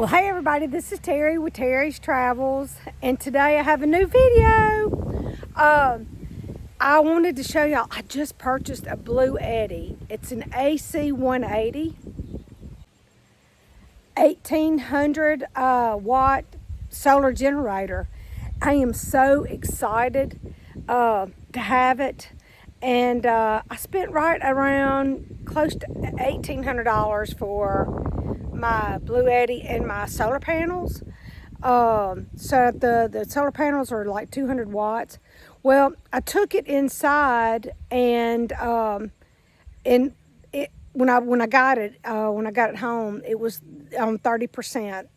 Well, hey everybody, this is Terry with Terry's Travels, and today I have a new video. I wanted to show y'all, I just purchased a Bluetti. It's an AC180, 1800 watt solar generator. I am so excited to have it, and I spent right around close to $1,800 for my Bluetti and my solar panels. So the solar panels are like 200 watts. Well, I took it inside, and when I got it home, it was on 30%.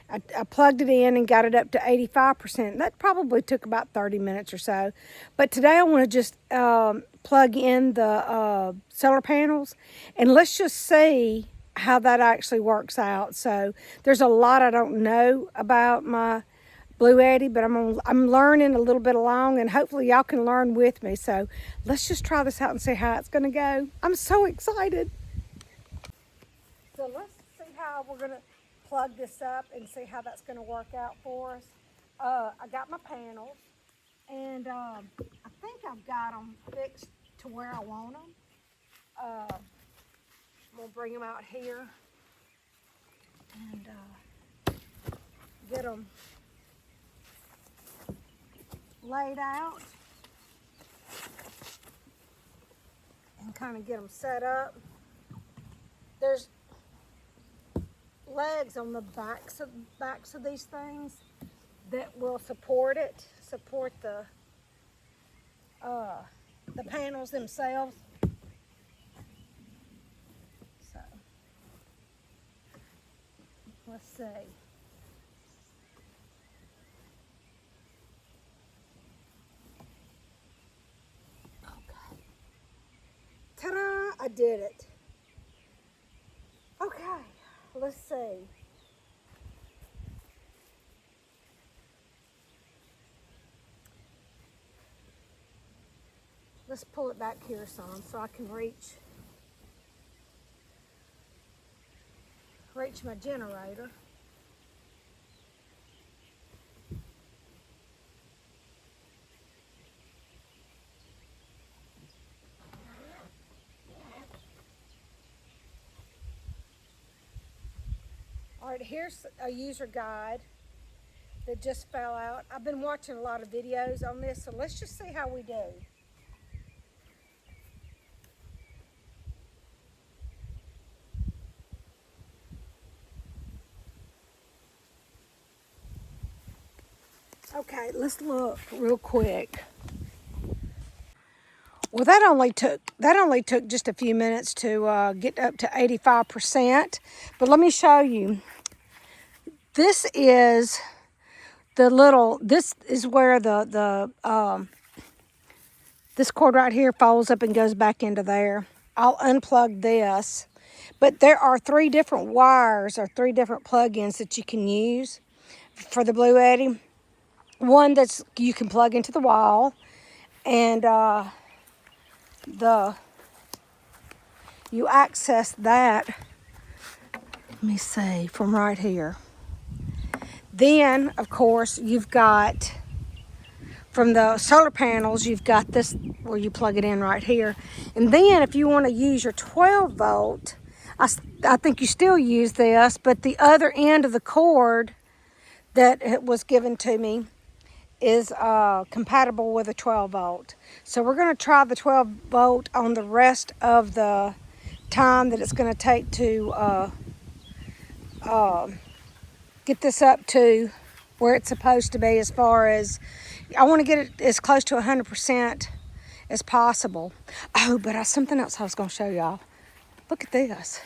I plugged it in and got it up to 85%. That probably took about 30 minutes or so. But today I want to just plug in the solar panels, and let's just see how that actually works out. So there's a lot I don't know about my Bluetti, but I'm learning a little bit along, and hopefully y'all can learn with me. So let's just try this out and see how it's going to go. I'm so excited. So let's see how we're going to plug this up and see how that's going to work out for us. I got my panels, and I think I've got them fixed to where I want them. I'm going to bring them out here and get them laid out and kind of get them set up. There's legs on the backs of these things that will support the panels themselves. So let's see. Okay. Ta-da! I did it. Okay, let's see. Let's pull it back here some so I can reach my generator. All right, here's a user guide that just fell out. I've been watching a lot of videos on this, so let's just see how we do. Okay, let's look real quick. Well, that only took just a few minutes to get up to 85%. But let me show you. This is this is where this cord right here folds up and goes back into there. I'll unplug this, but there are 3 different wires or 3 different plug-ins that you can use for the Bluetti. One that's you can plug into the wall, and you access that. Let me see, from right here. Then, of course, you've got, from the solar panels, you've got this where you plug it in right here. And then if you want to use your 12 volt, I think you still use this, but the other end of the cord that was given to me is compatible with a 12 volt. So we're going to try the 12 volt on the rest of the time that it's going to take to get this up to where it's supposed to be, as far as I want to get it as close to 100% as possible. Oh, but something else I was going to show y'all. Look at this.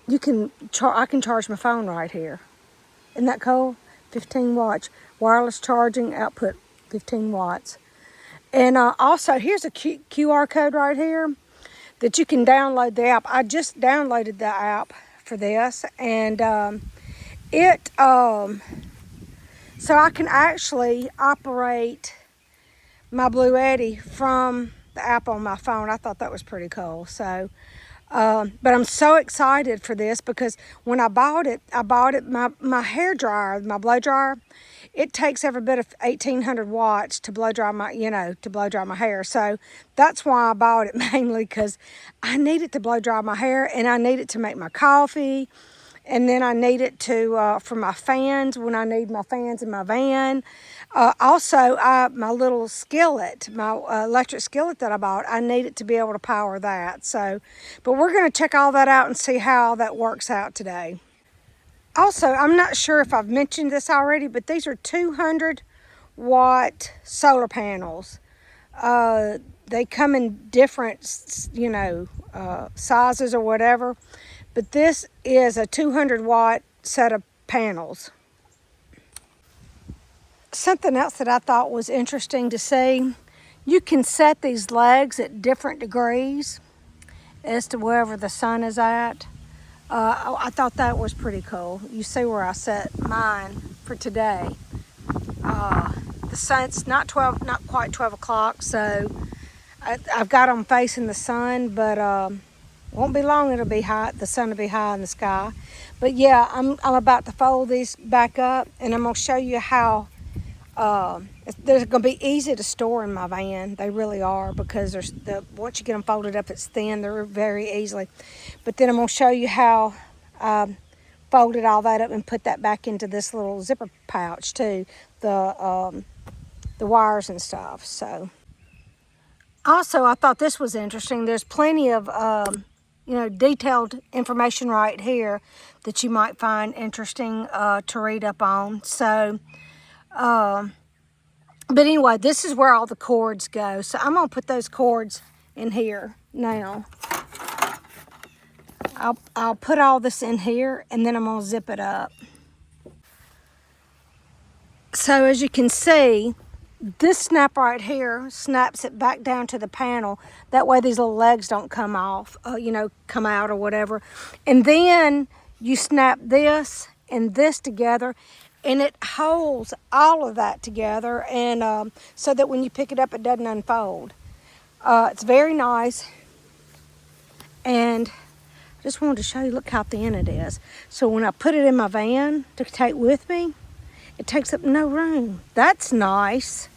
I can charge my phone right here. Isn't that cool? 15 watts. Wireless charging output, 15 watts. And also, here's a QR code right here that you can download the app. I just downloaded the app for this, and so I can actually operate my Bluetti from the app on my phone. I thought that was pretty cool. So But I'm so excited for this because when I bought it, my hair dryer, my blow dryer, it takes every bit of 1,800 watts to blow dry my, to blow dry my hair. So that's why I bought it mainly, because I need it to blow dry my hair, and I need it to make my coffee. And then I need it to for my fans when I need my fans in my van. Also, my little skillet, my electric skillet that I bought, I need it to be able to power that. So, but we're going to check all that out and see how that works out today. Also, I'm not sure if I've mentioned this already, but these are 200-watt solar panels. They come in different, sizes or whatever. But this is a 200-watt set of panels. Something else that I thought was interesting to see, you can set these legs at different degrees as to wherever the sun is at. I thought that was pretty cool. You see where I set mine for today. The sun's not quite 12 o'clock, so I've got them facing the sun, but won't be long, it'll be high, the sun will be high in the sky. But yeah, I'm about to fold these back up, and I'm gonna show you how they're gonna be easy to store in my van. They really are, because once you get them folded up, it's thin, they're very easily. But then I'm gonna show you how I folded all that up and put that back into this little zipper pouch too, the wires and stuff. So also, I thought this was interesting. There's plenty of detailed information right here that you might find interesting to read up on. So, but anyway, this is where all the cords go. So I'm gonna put those cords in here now. I'll put all this in here, and then I'm gonna zip it up. So as you can see, this snap right here snaps it back down to the panel. That way these little legs don't come off, come out or whatever. And then you snap this and this together, and it holds all of that together, and so that when you pick it up, it doesn't unfold. It's very nice, and I just wanted to show you, look how thin it is. So when I put it in my van to take with me, it takes up no room. That's nice.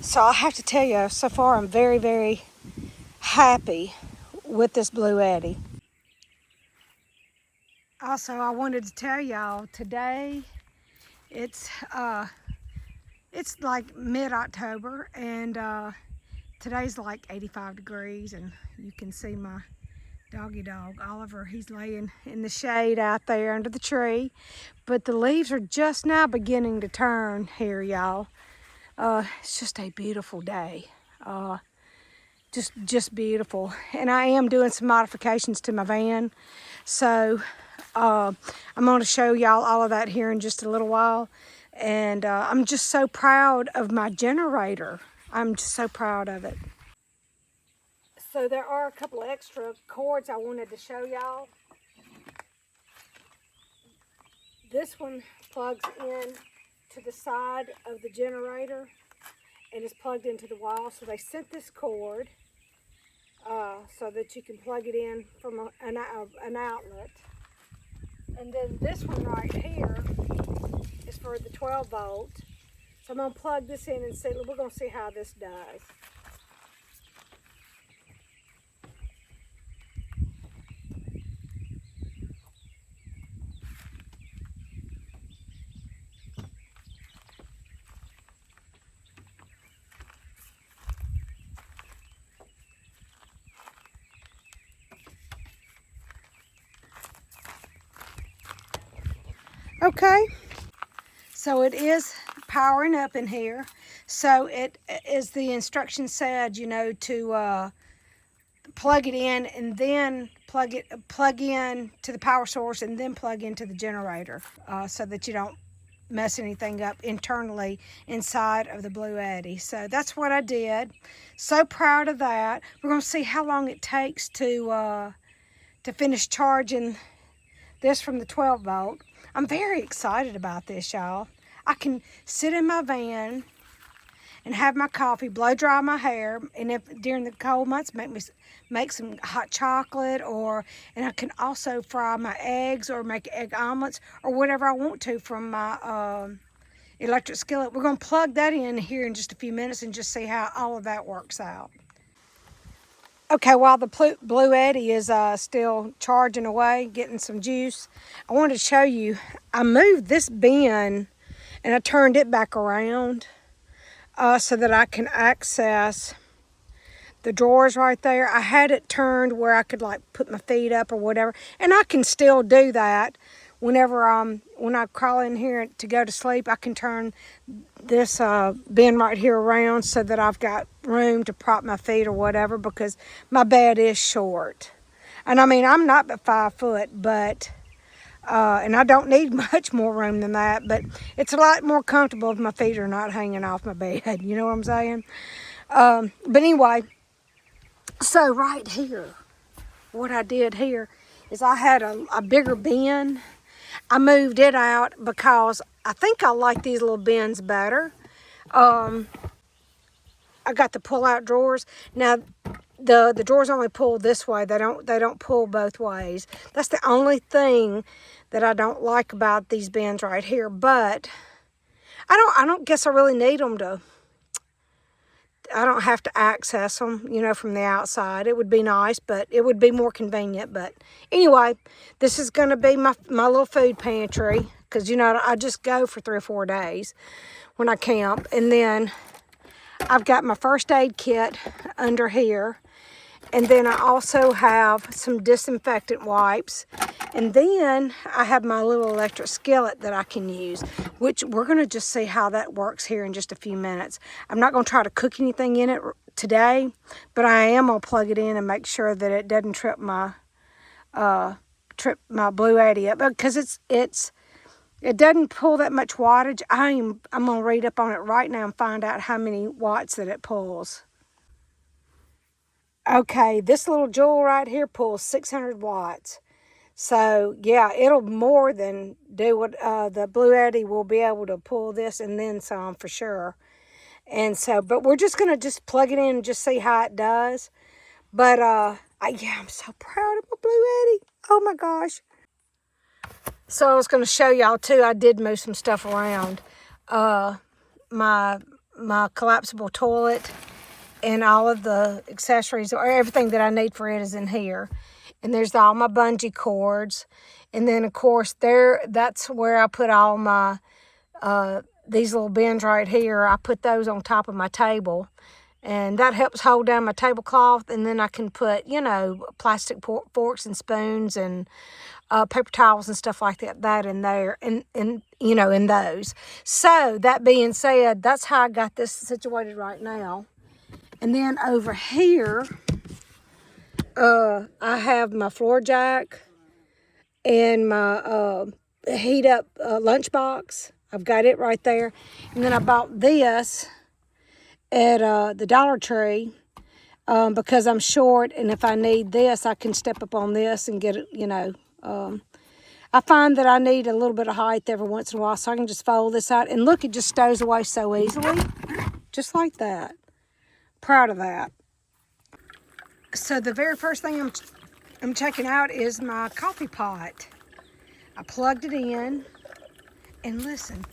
So I have to tell you, so far I'm very, very happy with this Bluetti. Also, I wanted to tell y'all today, it's like mid-October, and today's like 85 degrees, and you can see my doggy dog, Oliver. He's laying in the shade out there under the tree, but the leaves are just now beginning to turn here, y'all. It's just a beautiful day. Just beautiful. And I am doing some modifications to my van. So I'm going to show y'all all of that here in just a little while. And I'm just so proud of my generator. I'm just so proud of it. So there are a couple of extra cords I wanted to show y'all. This one plugs in to the side of the generator and is plugged into the wall. So they sent this cord so that you can plug it in from an outlet. And then this one right here is for the 12 volt. So I'm going to plug this in and see, we're going to see how this does. Okay, so it is powering up in here. So it, as the instructions said, to plug it in and then plug in to the power source and then plug into the generator, so that you don't mess anything up internally inside of the Bluetti. So that's what I did. So proud of that. We're going to see how long it takes to finish charging this from the 12 volt. I'm very excited about this, y'all. I can sit in my van and have my coffee, blow dry my hair, and if during the cold months, make some hot chocolate, and I can also fry my eggs or make egg omelets or whatever I want to from my electric skillet. We're going to plug that in here in just a few minutes and just see how all of that works out. Okay, while the Bluetti is still charging away, getting some juice, I wanted to show you, I moved this bin and I turned it back around so that I can access the drawers right there. I had it turned where I could like put my feet up or whatever, and I can still do that whenever when I crawl in here to go to sleep. I can turn this bin right here around so that I've got room to prop my feet or whatever, because my bed is short. And I mean, I'm not but 5 foot, but and I don't need much more room than that, but it's a lot more comfortable if my feet are not hanging off my bed. You know what I'm saying? But anyway, so right here, what I did here is I had a bigger bin. I moved it out because I think I like these little bins better. I got the pull-out drawers. Now, the drawers only pull this way. They don't pull both ways. That's the only thing that I don't like about these bins right here. But I don't guess I really need them to. I don't have to access them, you know, from the outside. It would be nice, but it would be more convenient. But anyway, this is going to be my little food pantry, because, you know, I just go for 3 or 4 days when I camp. And then I've got my first aid kit under here. And then I also have some disinfectant wipes. And then I have my little electric skillet that I can use, which we're going to just see how that works here in just a few minutes. I'm not going to try to cook anything in it today, but I am going to plug it in and make sure that it doesn't trip my Bluetti up, because it doesn't pull that much wattage. I'm going to read up on it right now and find out how many watts that it pulls. Okay, this little jewel right here pulls 600 watts. So, yeah, it'll more than do what the Bluetti will be able to pull this and then some for sure. And so, but we're just going to just plug it in and just see how it does. But, yeah, I'm so proud of my Bluetti. Oh, my gosh. So, I was going to show y'all, too, I did move some stuff around. My collapsible toilet and all of the accessories or everything that I need for it is in here. And there's all my bungee cords. And then, of course, that's where I put all my, these little bins right here. I put those on top of my table. And that helps hold down my tablecloth. And then I can put, you know, plastic forks and spoons and paper towels and stuff like that in there. And you know, in those. So, that being said, that's how I got this situated right now. And then over here, I have my floor jack and my heat up lunchbox. I've got it right there. And then I bought this at the Dollar Tree because I'm short, and if I need this, I can step up on this and get it, you know. I find that I need a little bit of height every once in a while, so I can just fold this out. And look, it just stows away so easily, just like that. Proud of that. So the very first thing I'm checking out is my coffee pot. I plugged it in, and listen.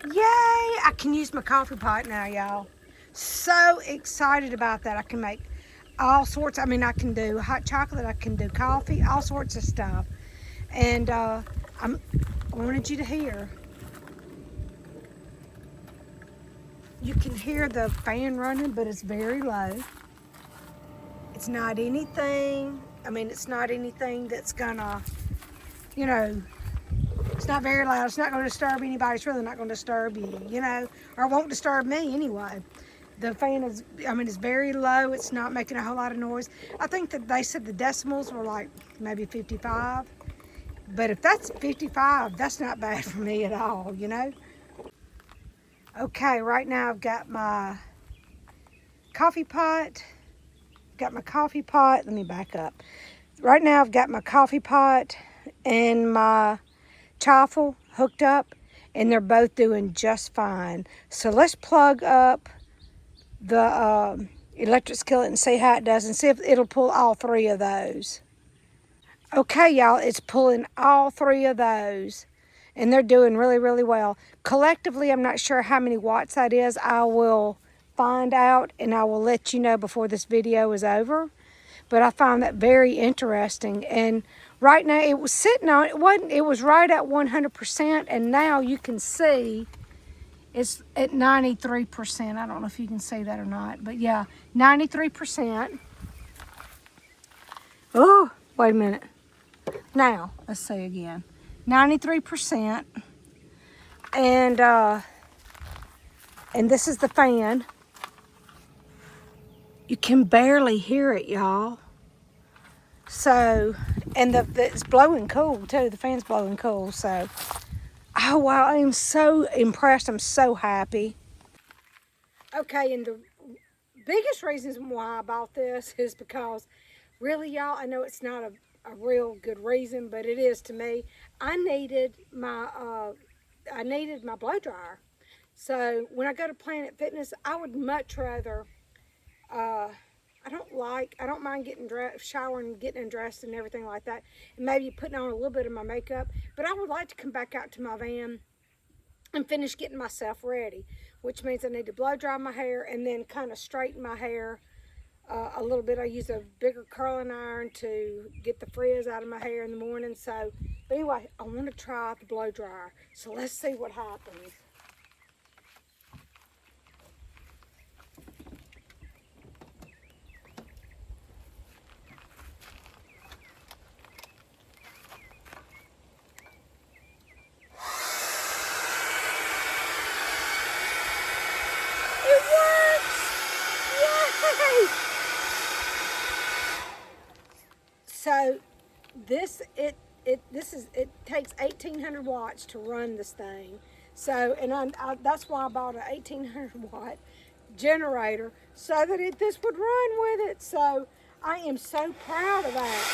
Yay! I can use my coffee pot now, y'all. So excited about that. I can make all sorts. I mean, I can do hot chocolate. I can do coffee. All sorts of stuff. And I wanted you to hear. You can hear the fan running, but it's very low. It's not anything, it's not anything that's gonna, you know, it's not very loud. It's not gonna disturb anybody. It's really not gonna disturb you, you know, or it won't disturb me anyway. The fan is, it's very low. It's not making a whole lot of noise. I think that they said the decibels were like maybe 55. But if that's 55, that's not bad for me at all, you know. Okay, right now I've got my coffee pot. Let me back up. Right now I've got my coffee pot and my chaffle hooked up, and they're both doing just fine. So let's plug up the electric skillet and see how it does, and see if it'll pull all three of those. Okay, y'all, it's pulling all three of those, and they're doing really, really well. Collectively, I'm not sure how many watts that is. I will find out, and I will let you know before this video is over. But I found that very interesting. And right now, it was sitting on, it was right at 100%, and now you can see it's at 93%. I don't know if you can see that or not, but yeah, 93%. Oh, wait a minute. Now, let's see again. 93%. And this is the fan. You can barely hear it, y'all. So, and it's blowing cool too. The fan's blowing cool, so. Oh, wow, I am so impressed. I'm so happy. Okay, and the biggest reasons why I bought this is because, really, y'all, I know it's not a real good reason, but it is to me. I needed my blow dryer. So when I go to Planet Fitness, I would much rather, I don't mind getting dressed, showering, getting dressed and everything like that, and maybe putting on a little bit of my makeup, but I would like to come back out to my van and finish getting myself ready, which means I need to blow dry my hair and then kind of straighten my hair a little bit. I use a bigger curling iron to get the frizz out of my hair in the morning. So, but anyway, I want to try the blow dryer. So let's see what happens. It works! Yay! So it takes 1,800 watts to run this thing. So, and that's why I bought an 1,800 watt generator, so that this would run with it. So I am so proud of that.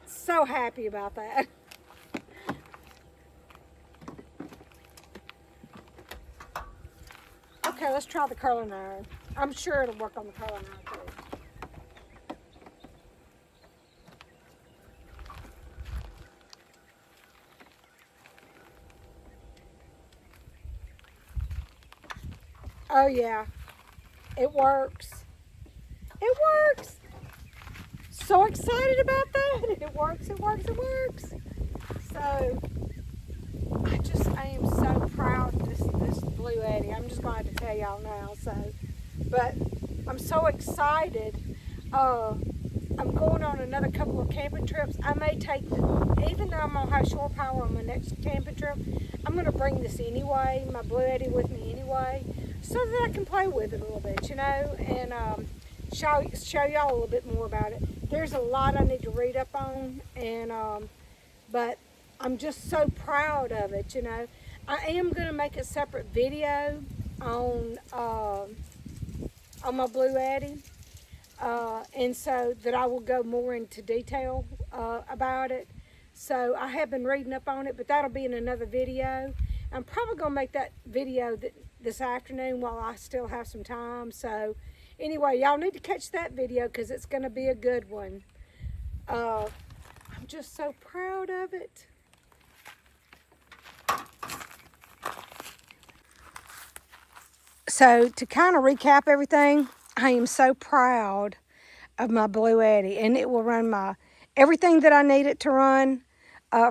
So happy about that. Okay, let's try the curling iron. I'm sure it'll work on the curling iron too. Oh yeah, it works. It works. So excited about that. It works, it works, it works. So I am so proud of this Bluetti. I'm just going to tell y'all now. So, but I'm so excited. I'm going on another couple of camping trips. I may take, even though I'm gonna have shore power on my next camping trip, I'm gonna bring this anyway, my Bluetti with me anyway, so that I can play with it a little bit, you know, and show y'all a little bit more about it. There's a lot I need to read up on, and but I'm just so proud of it, you know. I am gonna make a separate video on my Bluetti. And so that I will go more into detail about it. So I have been reading up on it, but that'll be in another video. I'm probably going to make that video this afternoon while I still have some time. So anyway, y'all need to catch that video because it's going to be a good one. I'm just so proud of it. So to kind of recap everything, I am so proud of my Bluetti, and it will run everything that I need it to run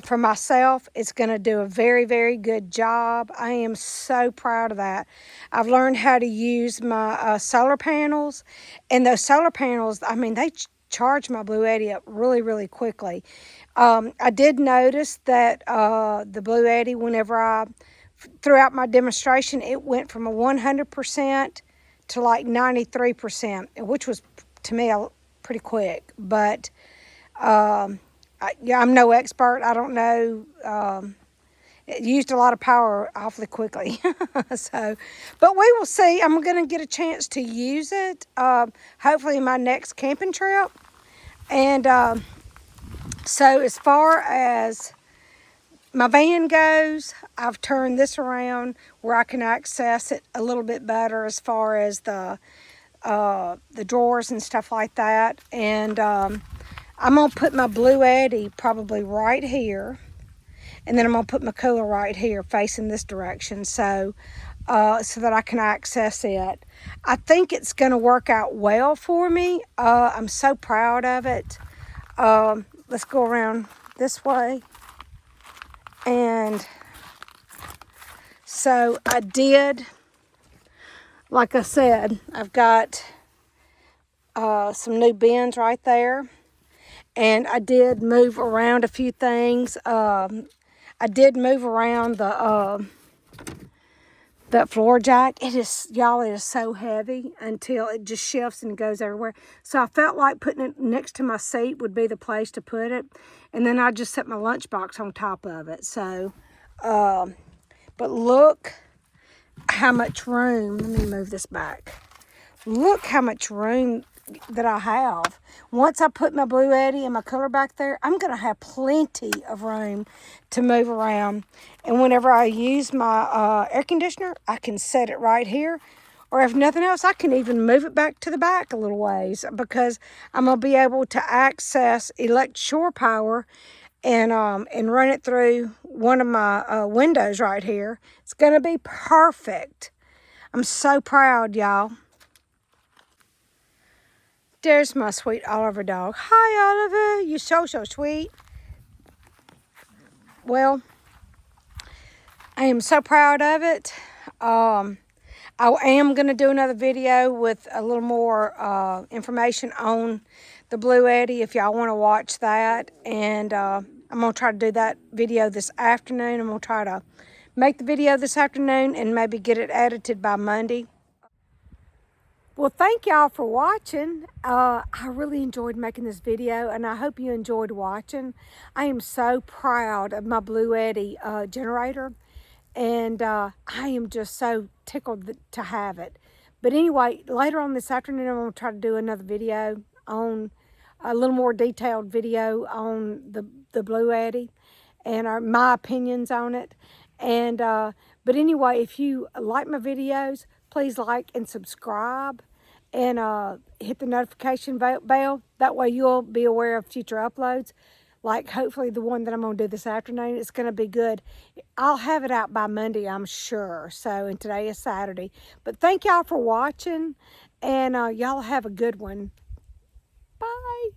for myself. It's going to do a very, very good job. I am so proud of that. I've learned how to use my solar panels, and those solar panels, I mean, they charge my Bluetti up really, really quickly. I did notice that the Bluetti, whenever throughout my demonstration, it went from a 100% to like 93%, which was, to me, pretty quick. But I'm no expert. I don't know. It used a lot of power awfully quickly. So, but we will see. I'm going to get a chance to use it, hopefully in my next camping trip. And So as far as my van goes, I've turned this around where I can access it a little bit better as far as the drawers and stuff like that. And I'm gonna put my Bluetti probably right here, and then I'm gonna put my cooler right here facing this direction, so that I can access it. I think it's gonna work out well for me. I'm so proud of it. Let's go around this way. And so I did, like I said, I've got some new bins right there. And I did move around a few things. I did move around that floor jack. It is, y'all, it is so heavy until it just shifts and goes everywhere. So I felt like putting it next to my seat would be the place to put it. And then I just set my lunchbox on top of it. So, but look how much room. Let me move this back. Look how much room that I have. Once I put my Bluetti and my cooler back there, I'm going to have plenty of room to move around. And whenever I use my air conditioner, I can set it right here. Or if nothing else, I can even move it back to the back a little ways, because I'm going to be able to access shore power and run it through one of my windows right here. It's going to be perfect. I'm so proud, y'all. There's my sweet Oliver dog. Hi, Oliver. You're so sweet. Well, I am so proud of it. I am going to do another video with a little more information on the Bluetti if y'all want to watch that. And I'm going to try to do that video this afternoon. I'm going to try to make the video this afternoon and maybe get it edited by Monday. Well, thank y'all for watching. I really enjoyed making this video, and I hope you enjoyed watching. I am so proud of my Bluetti generator, and I am just so tickled to have it. But anyway, later on this afternoon, I'm going to try to do another video on a little more detailed video on the Bluetti and my opinions on it. And but anyway, if you like my videos, please like and subscribe, and hit the notification bell. That way you'll be aware of future uploads, like hopefully the one that I'm going to do this afternoon. It's going to be good. I'll have it out by Monday, I'm sure. So, and today is Saturday. But thank y'all for watching, and y'all have a good one. Bye.